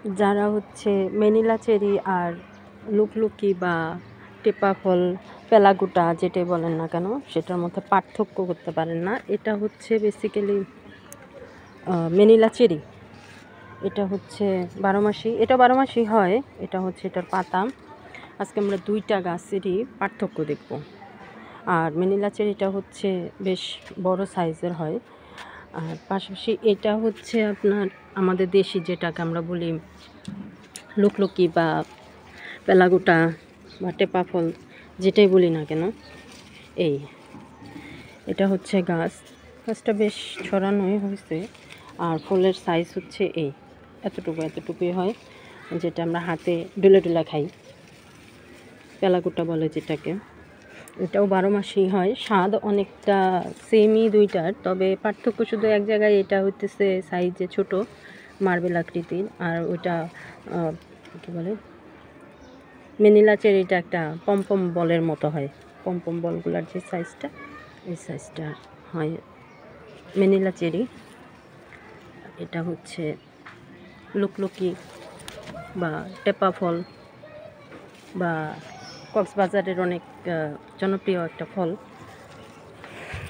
যারা হচ্ছে Manila cherry আর লুকলুকি বা টেপা ফল, পেলাগোটা যেটাই বলেন না কেন, সেটার মধ্যে পার্থক্য করতে পারেন না। এটা হচ্ছে বেসিক্যালি ম্যানিলা চেরি। এটা হচ্ছে 12 মাসি, এটা 12 মাসি হয়। এটা হচ্ছে এটার পাতা। আজকে আমরা দুইটা গাছেরই পার্থক্য দেখব। আর ম্যানিলা চেরিটা হচ্ছে বেশ বড় সাইজের হয়। আর পাশাপাশি এটা হচ্ছে আপনার আমাদের দেশি যেটাকে আমরা বলি লুকলুকি বা পেলাগোটা বা টেপা ফল, যেটাই বলি না কেন। এটা হচ্ছে গাছটা বেশ ছড়ানোই হয়েছে। আর ফুলের সাইজ হচ্ছে এতটুকুই হয়, যেটা আমরা হাতে ডুলে ডুলে খাই, পেলাগোটা বলে যেটাকে। এটাও 12 মাসই হয়। স্বাদ অনেকটা সেমই দুইটার, তবে পার্থক্য শুধু এক জায়গায়। এটা হইতেছে সাইজে ছোট, মার্বেল আকৃতির, আর ওইটা কী বলে, ম্যানিলা চেরিটা একটা পমপম বলের মতো হয়। পমপম বলগুলার যে সাইজটা, এই সাইজটা হয় ম্যানিলা চেরি। এটা হচ্ছে লুকলুকি বা টেপা ফল বা কক্সবাজারের অনেক জনপ্রিয় একটা ফল।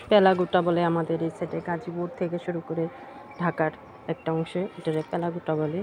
পেলাগোটা বলে আমাদের এই সাইডে, গাজীপুর থেকে শুরু করে ঢাকার একটা অংশে এটারে পেলাগোটা বলে।